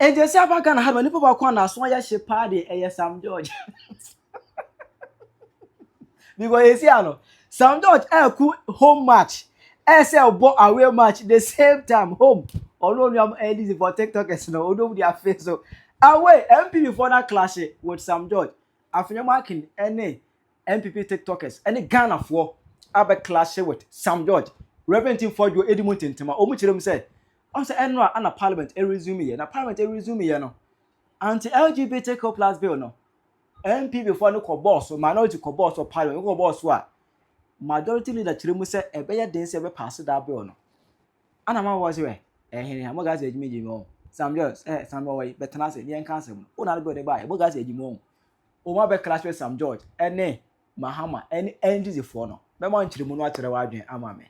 And they say about Ghana, how many people are going to swaya she party and Sam George? Because you see, Sam George home match, SL bought away match the same time home. Although you have LDs for TikTokers, no, although they are face so away MP before that clash with Sam George. Afenyo Markin any MPP TikTokers, any Ghana for abe clash with Sam George. Reverend Ntim Fordjour Ntim. Omuchirem say, "I say enra ana Parliament resume here. Na Parliament resume here no. Anti-LGBTQ plus bill no. MP before no boss or minority boss or Parliament go boss wa. Majority leader chiremu say ebeye den say be pass that bill no. Ana ma was we. Ehene mo gas ejimi jimi Sam George Sam boy better na say yen cancel. Una be dey buy. Mo gas ejimi o ma be clash with Sam George. Ene Mahama any NGZ for no. Be mo nchiremu no atere wa adwen ama me.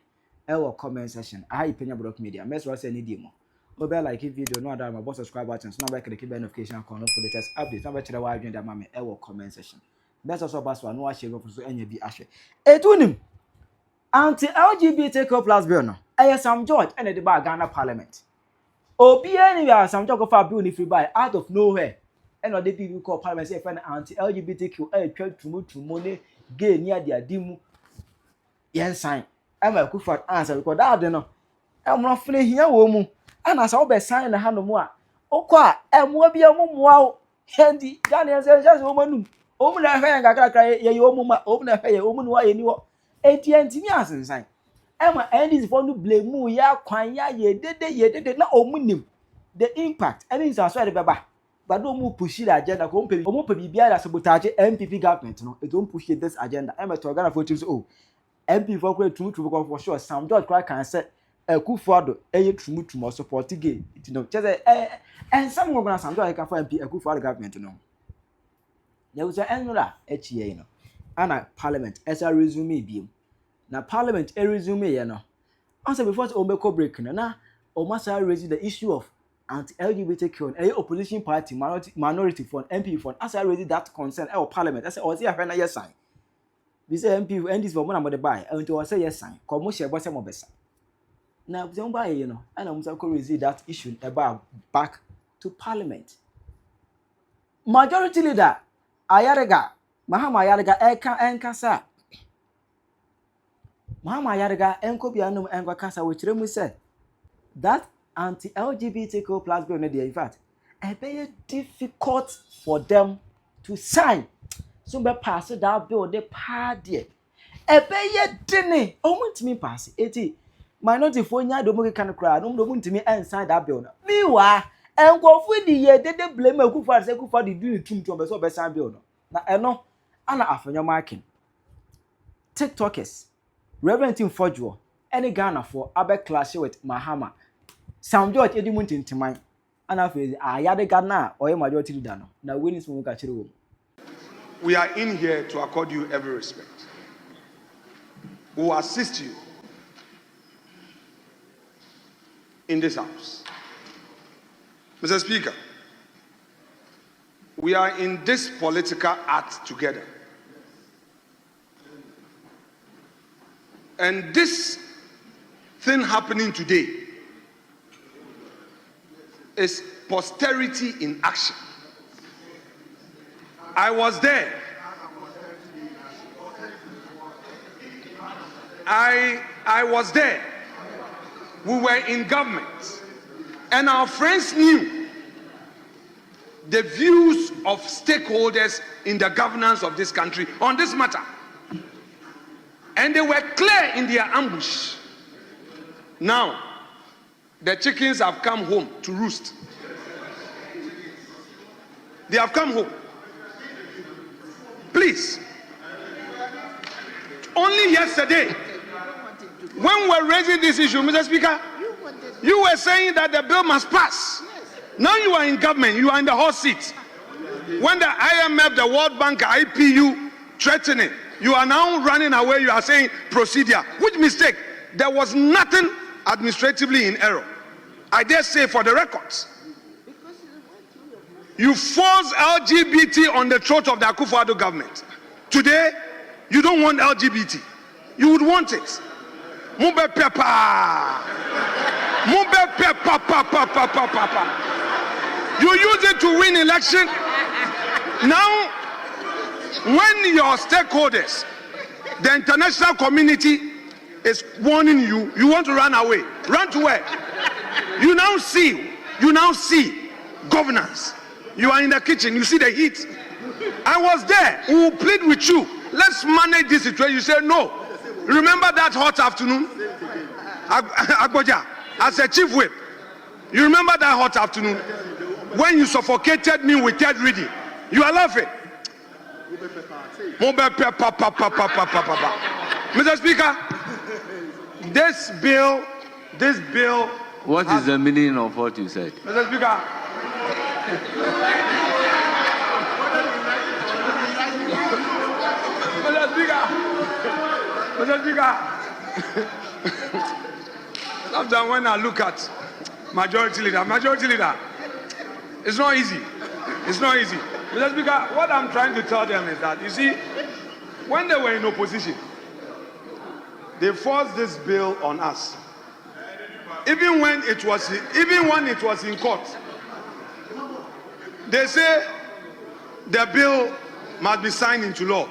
Ewo comment section. I Penyah block media. Mess was any demo. Mobile like video no other my boss subscribe button. So now click the notification icon for the latest update. Now better why join the mama ewo comment section. Best also pass one no share for so any be ashe. Etunim anti-LGBTQ plus bill no. Sam George and the bar Ghana Parliament. Obi anywhere Sam George for bill if you buy out of nowhere. And the people call Parliament say anti-LGBTQ try to money gay near their dimu. Yen sign. I'm a good for answer because that no. I'm not feeling here woman. And as I be sign the hand no more. Okwa mo bia mo moa hendi Daniel say just woman omu na hwe ngakra ye omu ma omu na hwe ye omu no ye ni wo enti mi asensan ema endis for no blame ya kwan ya ye dede na omu nim the impact any is so de beba but no mu push the agenda ko omu pe bibia da sabotage MPP government no it don't push this agenda ema to Ghana for choose MP for true for sure Sam George can say Akufo-Addo true support gay you know just and some go Sam George can for MP Akufo-Addo government no there was annual HA no ana Parliament as a resume bi na Parliament resume ye no answer before o make break na o must raise the issue of anti-LGBTQ and opposition party minority fund MP fund as I raise that concern Parliament as o say afena yes sign we say MP and this for mo na mo dey buy and to say yes sign come mo share boss mo besa na we buy you know and we say raise that issue about back to Parliament majority leader Ayarega Mahama Ayarega enkasa Mahama Ayarega enko bia no enko kasa we kire mu say that anti-LGBTQ plus bill no dey in fact very difficult for them to sign so be pass that bill dey pa there very dene o muntimi pass eti minority for nya do mo kan kra no muntimi sign that bill no mewa enko fu di ye dede blame Akufo-Addo say Akufo-Addo do tumtum be so be sign bill no na eno ana Afenyo Markin TikTokers Reverend Ntim Fordjour any Ghana for abe clash with Mahama Sam George Ntim ana fe ayade Ghana or majority leader no na winning so ka kire wo we are in here to accord you every respect. We will assist you in this house. Mr. Speaker, we are in this political act together. And this thing happening today is posterity in action. I was there. I was there. We were in government. And our friends knew the views of stakeholders in the governance of this country on this matter. And they were clear in their ambush. Now, the chickens have come home to roost. They have come home. Please. Only yesterday, when we were raising this issue, Mr. Speaker, you were saying that the bill must pass. Now you are in government, you are in the hot seat. When the IMF, the World Bank, IPU threatening, you are now running away, you are saying procedure. Which mistake? There was nothing administratively in error. I dare say for the records. You force LGBT on the throat of the Akufo-Addo government. Today, you don't want LGBT. You would want it. Mube pepa. Mube pepa. You use it to win election. Now, when your stakeholders, the international community is warning you, you want to run away. Run to where? You now see governance. You are in the kitchen, you see the heat. I was there. We will plead with you. Let's manage this situation. You say no. Remember that hot afternoon? Agboja, as a chief whip. You remember that hot afternoon when you suffocated me with third reading? You are laughing. Mr. Speaker, this bill. What is the meaning of what you said? Mr. Speaker. Mr. Speaker. Sometimes when I look at majority leader, it's not easy. It's not easy. Mr. Speaker, what I'm trying to tell them is that, you see, when they were in opposition, they forced this bill on us. Even when it was in court, they say the bill must be signed into law.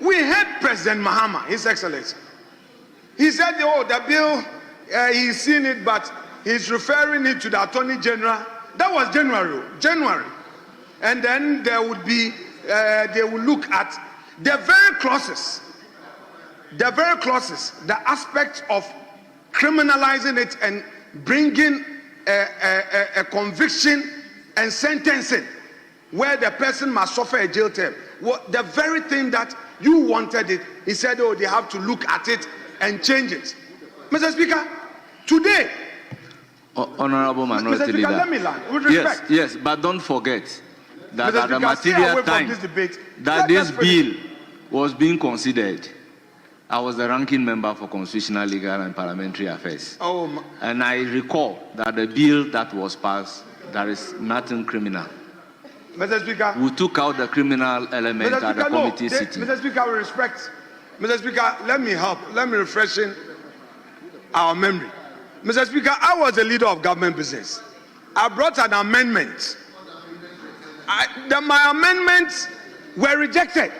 We heard President Mahama, His Excellency. He said, oh, the bill, he's seen it, but he's referring it to the Attorney General. That was January. And then there would be, they will look at the very clauses, the aspect of criminalizing it and bringing a conviction and sentencing where the person must suffer a jail term. Well, the very thing that you wanted it, he said, oh, they have to look at it and change it. Mr. Speaker, today, Honorable Minority Mr. Speaker, Leader. let me land. With respect. Yes, but don't forget that Mr. at the Speaker, stay away material from time this debate. that Let this us finish. bill was being considered, I was the ranking member for Constitutional, Legal and Parliamentary Affairs. Oh, and I recall that the bill that was passed, there is nothing criminal. Mr. Speaker. We took out the criminal element at the committee sitting. Mr. Speaker, with respect. Mr. Speaker, let me help. Let me refreshen our memory. Mr. Speaker, I was a leader of government business. I brought an amendment. My amendments were rejected.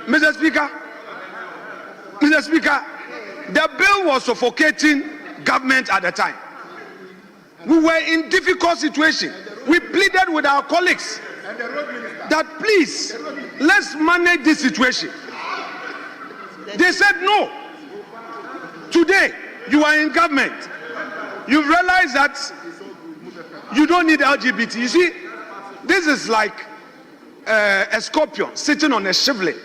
Mr. Speaker, the bill was suffocating government at the time. We were in difficult situation. We pleaded with our colleagues that please, let's manage this situation. They said no. Today, you are in government. You realize that you don't need LGBT. You see, this is like a scorpion sitting on a shivling.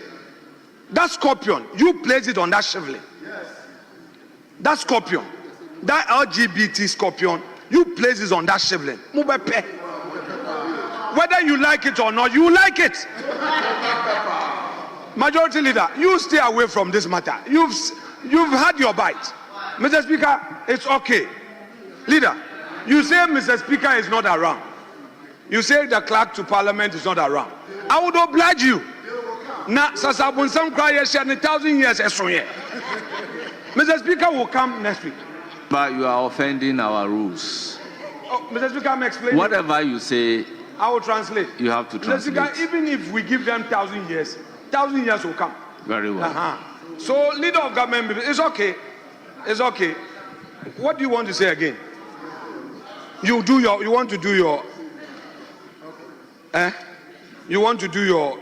That scorpion, you place it on that shivling. That scorpion, that LGBT scorpion, you place it on that shivling. Whether you like it or not, you like it. Majority Leader, you stay away from this matter. You've had your bite. Mr. Speaker, it's okay. Leader, you say Mr. Speaker is not around. You say the clerk to Parliament is not around. I would oblige you. Now, Sasabun some cry 1,000 years. Mr. Speaker will come next week. But you are offending our rules. Oh, Mr. Speaker, I'm explaining. Whatever you say, I will translate. You have to translate. Mr. Speaker, even if we give them 1,000 years, 1,000 years will come. Very well. So, leader of government, it's okay. It's okay. What do you want to say again? You want to do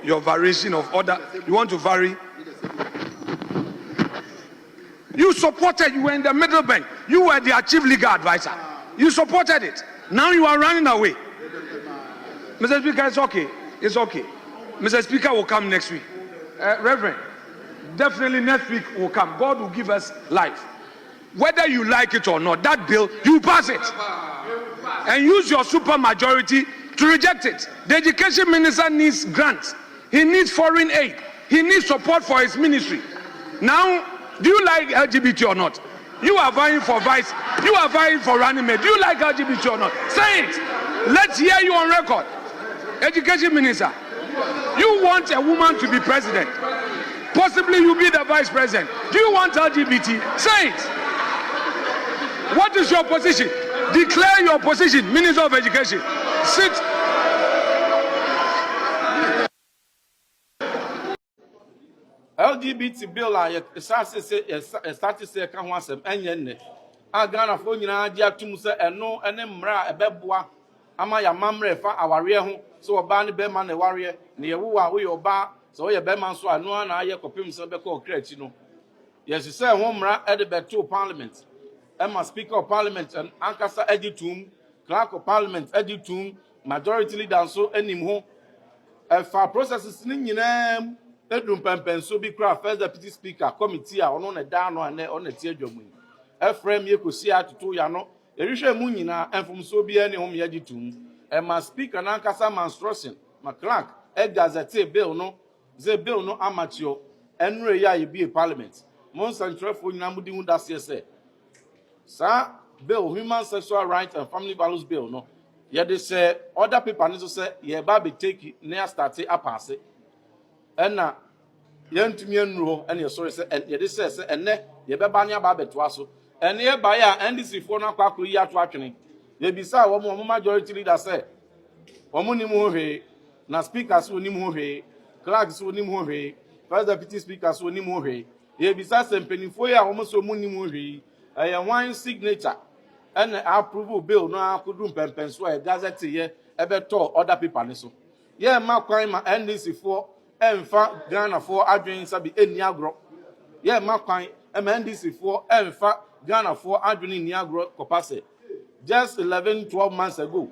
your variation of order. You want to vary. You supported, you were in the middle bench. You were their chief legal advisor. You supported it. Now you are running away. Mr. Speaker, it's okay. It's okay. Mr. Speaker will come next week. Reverend, definitely next week will come. God will give us life. Whether you like it or not, that bill, you pass it. And use your super majority to reject it. The education minister needs grants. He needs foreign aid. He needs support for his ministry. Now, do you like LGBT or not? You are vying for vice. You are vying for running mate. Do you like LGBT or not? Say it. Let's hear you on record. Education minister, you want a woman to be president. Possibly you be the vice president. Do you want LGBT? Say it. What is your position? Declare your position, Minister of Education. Sit. LGBT bill I started say can one sem enye a Ghana for nyina agye atum se eno ene mra ebeboa ama ya mamre fa aware ho so oba ne be ma na ware ne ye wo a wo ye oba so ye be ma so ano na aye kopim se be ko krati no yes say ho mra e de beto parliament Emma speaker of parliament and ankasa editum clerk of parliament editum majority leader so enim ho fa processes ni nyina edum pempen so bi kra first deputy speaker committee a ono na da no na ono tie adwamu Efrem yekosi atutu ya no ehwehwe mu nyina enfom so bi ene hom yagitum ma speaker na ankasa manstrosing ma clerk gazette bill no ze bill no amatio enre ya bi parliament mon centrafo nyina mudi hu dase se sa bill human sexual rights and family values bill no ye de say other people ni so say ye ba be take na start apase na yentumi enuro ene sorry say ye de say ene ye be ba ne aba beto aso ene ye ba ya NDC fo na kwakoro yi ato atwene ye bisa wo mo majority leader say wo mo ni mo hwe na speakers wo ni mo hwe clerks wo ni mo hwe first deputy speakers wo ni mo hwe ye bisa say mpenifo ya wo mo so mo ni mo hwe one signature and approval bill no akudum pempen so gazette ye ebeto other people ni so ye ma kwan ma NDC for emfa Ghana for adwen sabi eni agro ye ma kwan ma NDC for emfa Ghana for adwen eni agro kopase just 11-12 months ago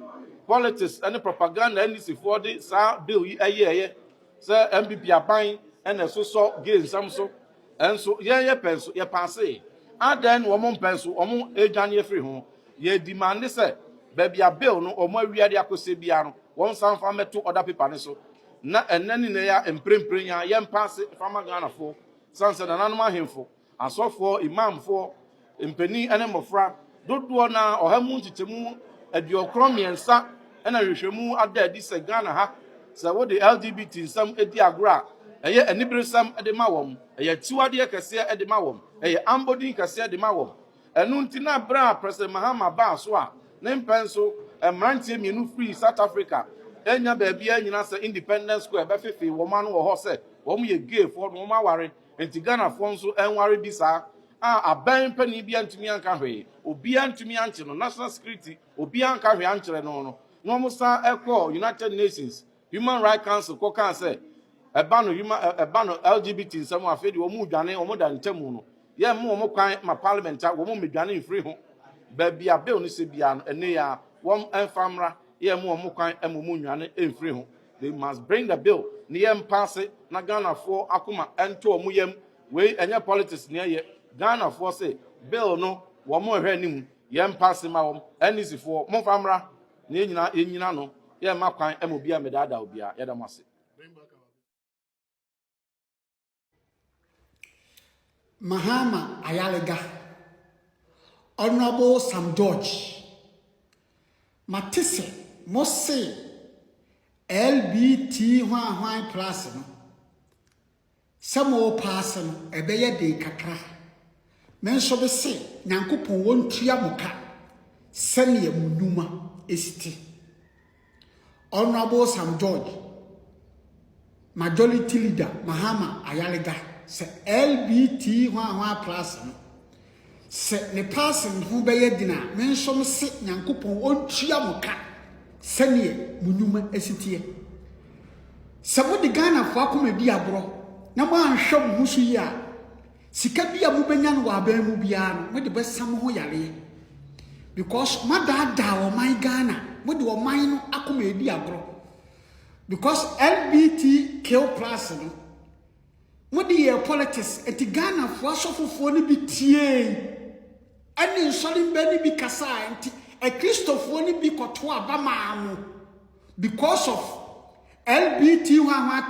politics and propaganda NDC for the sa bill ye say MPP aban and so gain some so and so ye penso ye pass aden wo mo penso o mo edwane free ho ye demand say baby a bill no o mo awiade akose bia no won san fa meto other paper ne so na enani na ya emprempren ya ye pass fama Ghana for sanse na nanom ahemfo asofo imamfo empani ene mofra dodo na ohamu ntitemu aduokro miensa ena hwehwemu ada adi se Ghana ha se wo de LGBT nsam edi agora eye anibresam ede ma wom eye tiwade kese ede ma wom eye ambodin kese ede ma wom enu ntina bra president Mahama ba so a ne mpenso emrantie mienu free South Africa enya baabia anyina se independence square be fefe wo ma no wo ho se wo mu ye gay for wo ma ware enti Ghana fo nso enware bi sa aban pani bia ntumi anka hwe obi antumi anche no national security obi anka hwe ankere no mo sa ekọ United Nations Human Rights Council ko kan say ebano LGBT nsam afedi wo mu dwane wo mu da ntemu no ye mo mo kwan ma parliament wo mo medwane free ho ba bia bill no se bia no ene ya wo enfamra ye mo kwan emo mu nwane enfree ho. They must bring the bill ni yem pass it na Ghana for akuma ento omu yem we enye politics ni ye Ghana for say bill no wo mo hwe nim yem pass ma wo NDC for mo famra ni nyina no ye ma kwan emo bia medada obia ye da mase. Mahama Ayalega, Honorable Sam George, Matisse, Mose, LBT Hwan Plus, some more person, a bear de kakra. Men so be say, Nankupon won't triamuka, send ye munuma, est. Honorable Sam George, Majority Leader Mahama Ayalega. Se LBT Hwan Plus se ne passing who be dina men som se Nyankopon ontua muka sene munuma esitie se mo de Ghana fo akoma bi agro na mo anhwem husu yi a sika bia mo benya no wa ban mu bia no mo de besam ho yare because madada o man Ghana mo de o man no akoma edi agro because LBT kill plus no Modi ye politics eti Ghana fo asofofo ni bitie ani nsoli mbe ni bi kasa enti e Christopher ni bi koto abama amu because of LBT Hwan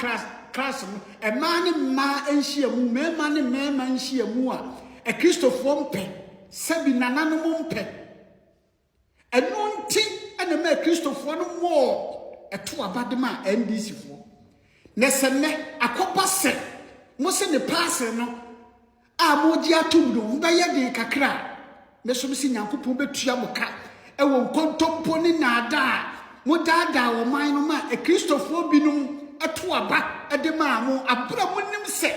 class e man ma enhia mu me man ni me man enhia mu a e Christopher mpe sabi nananom mpe eno nti ene ma Christopher no mo eto abadema NDC fo nesene akopa se mo se ne passe no a mo di atumdo ba ye de kakra me so mi si Nyankopon betua mo ka e wo nkontompo ni nada mo dada wo man no ma e Christopher binom eto aba de ma mo abra mo nim se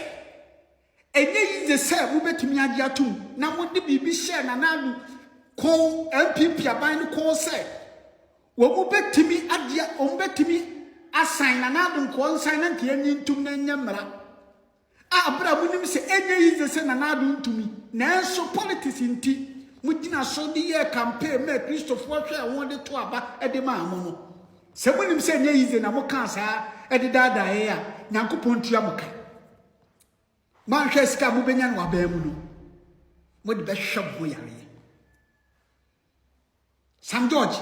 enye yize se mo betumi age atum na mo de bibi share na nanu ko MPP aban no ko se wo mo betumi age o betumi assign na nadu ko nsan na nke enyi ntum na nyamra abra mo nim se enye yize se na nadu ntumi na enso politics nti mudina so de ye campaign me Christopher hwe won de to aba de ma mo no se munim se nye yize na mo kan sa de dada ye a nyankopon tua mo ka man hwe sika mo benya no aba mu no mo de be hwe bo yare Sam George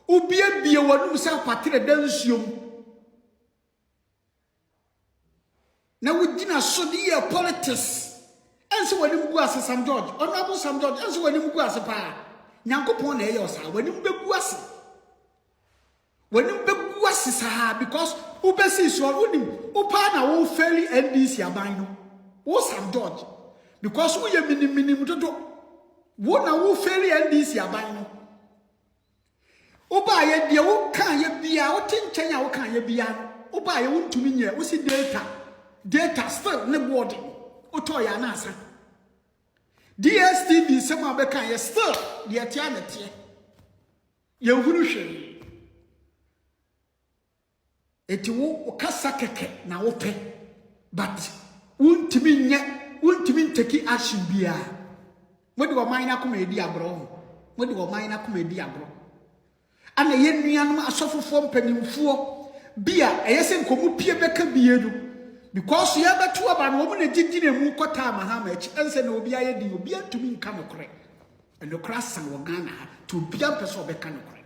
ubie bie wonum sa kwatre dansuom na wudina so de ye politics ense wani mgu ase Sam George honorable Sam George ense wani mgu ase pa nyankopon na eyo sa wani mbegu ase sa because ubesi so unim upa na wo fairly NDC aban no wo Sam George because wo ye minim dodo wo na wo fairly NDC aban no uba ye dia wo kan ye bia wo tinchen wo kan ye bia no uba ye wo ntumi nye wo si data still ne board oto ya na asa DSTV sema be kan ye still de atia na tie ye huru hwe eti wo kasa keke na wo pe but untimi nteki action bia modi wo man na kuma edi agro ana ye nuanom asofofo mpanimfo bia eyese nkomu pie beka biedu because ye betu aba no mo na gigine mu kota Mahama echi ense na obi aye di obi antumi nka nokore enokra san wo Ghana to obi ampese obeka nokore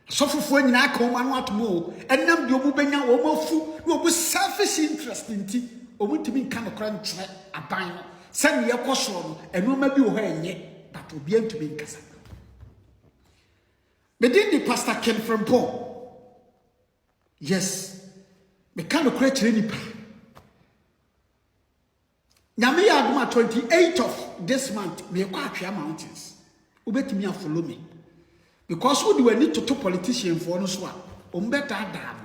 asofofo nyina aka o anu atomo enam de omu benya o mafu no obu selfish interest nti omu ntumi nka nokore nkyere aban no se ne ye koso no enoma bi wo ha enye but obi antumi nkasa Bedin the Pastor Ken from Paul. Yes. Me can create nipa. Nyame ya aduma 28th of this month me kwa Atwea Mountains. Ubetimi a follow me. Because we do need to politician for no so a ombeta adam.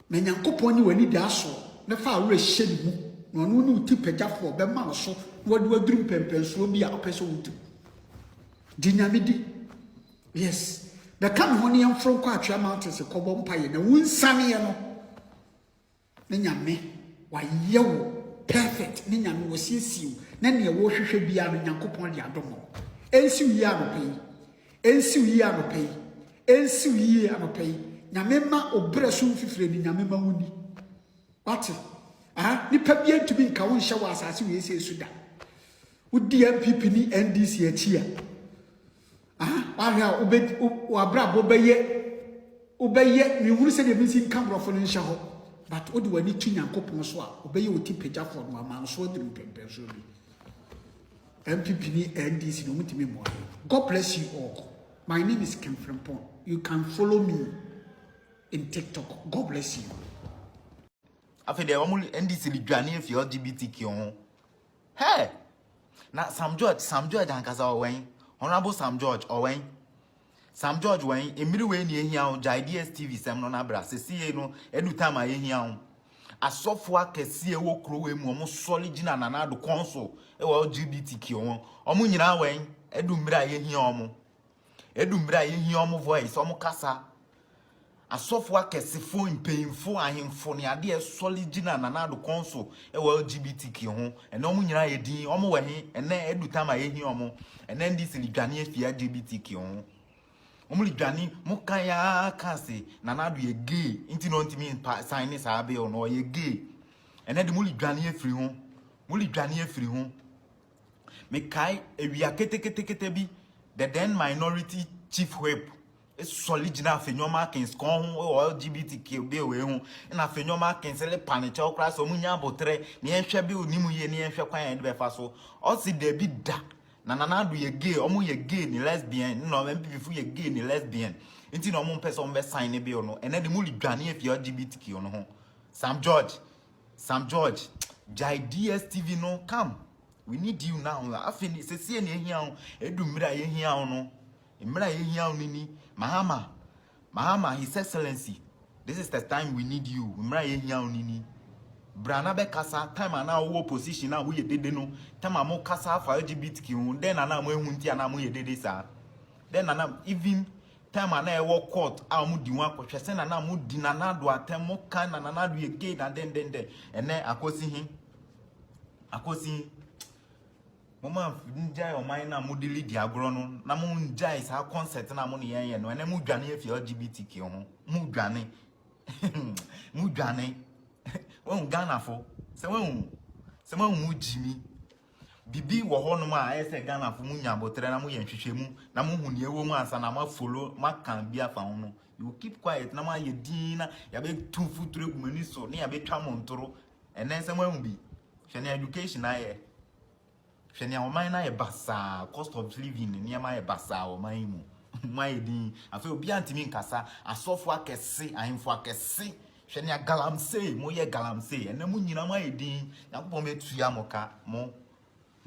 Me nyankopon ni wani da so na fa awre hye ni mu. No no no ti pagafo be ma so wadu aduru pempenso bi a opeso wutu. Di nyame di. Yes. The come honey and from Atwea Mountains a cobom pie na wunsane ye no. Ne nyame wa yewo perfect ne nyame wo siesiu na ne wo hwehwe bia no nyankopon de adomo. Ensiu yi anopai. Ensiu yi anopai. Nyame ma obre so mfifire ni nyame ma wuni. What? Nipa bia ntumi nka wo nhye wa asase we ese suda. Udi MPP ni NDC achi a. Wahia obra obeye mi huru se de binsi nkamrofo no nhye ho but odi wani tu nyankopon so a obeye oti pagya for no ama so odi mpempenso bi MPP ni NDC no mutimi mo. God bless you all. My name is Ken Frempon. You can follow me in TikTok. God bless you. Afenyo omu NDC lidwane fi LGBTQ ho. Hey. Na Sam George ankasa owen. Honorable Sam George owen. Sam George wen emiri we ni ehia o DSTV sem no na bra sesiye no edu time a ehia o. Asofo akese wo kro we mu omo solid na nanado council e wo LGBTQ ho. Omo nyina wen edu mira ehia omo. Edu mira ehia omo voice omo kasa. Asofo akesefo mpemfo ahemfo ne ade solid na nanado council e wo LGBTQ ho. Ene omo nyina yedin omo we ene edu time a ehia omo. Ene ndi silidwane afia LGBTQ ho. Omuli dwane mukaya kase nanado ye gay inti no ntimi sign sa abe ono ye gay ene de muli dwane afiri ho me kai ewia kete bi the then minority chief whip is solid na Afenyo Markin kon ho LGBTQ be we ho na Afenyo Markin se le paniche okra so munya botre ne ehwe bi onimu ye ne ehwe kwan de be fa so o si de bi da na nanado ye gay omo ye gay ni lesbian no MPP fu ye gay ni lesbian nti no omo pese omo be sign ne bi ono ene de muli dwane afi LGBTQ ono ho Sam George jai DSTV no come we need you now afeni se sie ne ehia o edumira ye hia ono emira ye hia ono ni Mahama, His Excellency, this is the time we need you. Brana be kasa time ana wo position na wo ye dede no time amo kasa for LGBTQ then ana mo ehunti ana mo ye dede sa then ana even time ana e wo court a mo di wan kwhwese na na mo di na na do atem mo kan na na do ye gay na den ene akosi mama njai o man na mo deli di agro no na mo njai sa concert na mo ne yen no ene mo dwane e fi LGBTQ ho mo dwane mo dwane when Ghana for se when Jimmy bibi wo ho no ma e se Ghana for mu nya botre na mu ye nhwehwe mu na mu hu ne ewo mu ansa na ma follow ma kan bia fa ho no you keep quiet na ma ye din na ya be tu future gu mani so na ya be twa montoro enen se when bi hwe education na ye hwe ne o man na ye basa cost of living ne ma ye basa o man mu my din afi obi antimi nkasa asofo akese ahemfo akese Shania galamse, moye galamse, and the munina my din, Yapome tuyamoka, mo,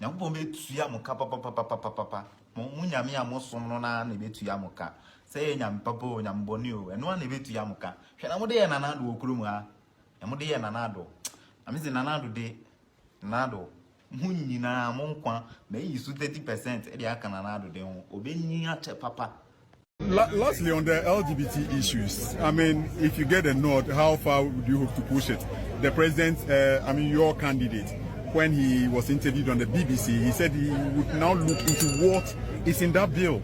Yapome tuyamoka, papa, Munyamia mosomona, nebe tuyamoka, say Yam Papo, Yam Bonio, and one nebe tuyamoka. Shanamode and Anado, Kruma, Amode and Anado. I miss Anado de Nado. Munina Monqua, may you 30%, Ediakan Anado de Obenia papa. Lastly, on the LGBT issues, I mean, if you get a nod, how far would you hope to push it? The president, your candidate, when he was interviewed on the BBC, he said he would now look into what is in that bill.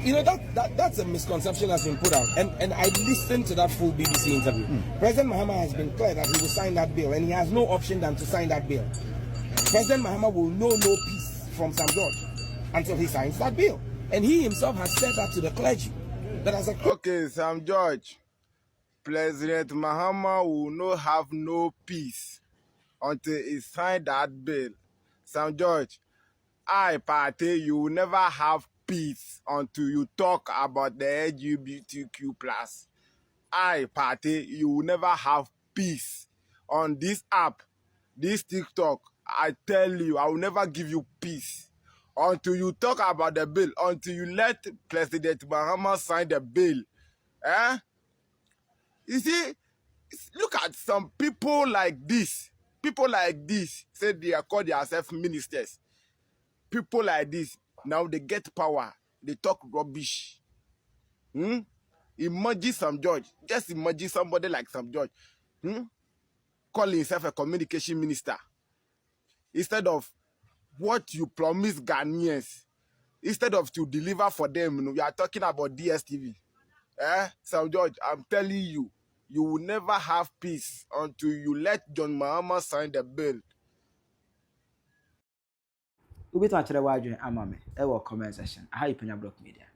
You know, that's a misconception that's been put out. And I listened to that full BBC interview. President Mahama has been clear that he will sign that bill, and he has no option than to sign that bill. President Mahama will know no peace from Sam George until he signs that bill. And he himself has said that to the clergy. That as a Okay, Sam George, President Mahama will not have no peace until he signs that bill. Sam George, party, you will never have peace until you talk about the LGBTQ+. Party, you will never have peace. On this app, this TikTok, I tell you, I will never give you peace until you talk about the bill, until you let President Mahama sign the bill. You see, look at some people like this. People like this say they are called themselves ministers. People like this, now they get power. They talk rubbish. Imagine Sam George. Just imagine somebody like Sam George. Call himself a communication minister. Instead of what you promise Ghanaians, instead of to deliver for them, we are talking about DSTV. Sam George, I'm telling you, you will never have peace until you let John Mahama sign the bill. Ubi to achire wadwen amame e wo comment section. Aha Penyah Block Media.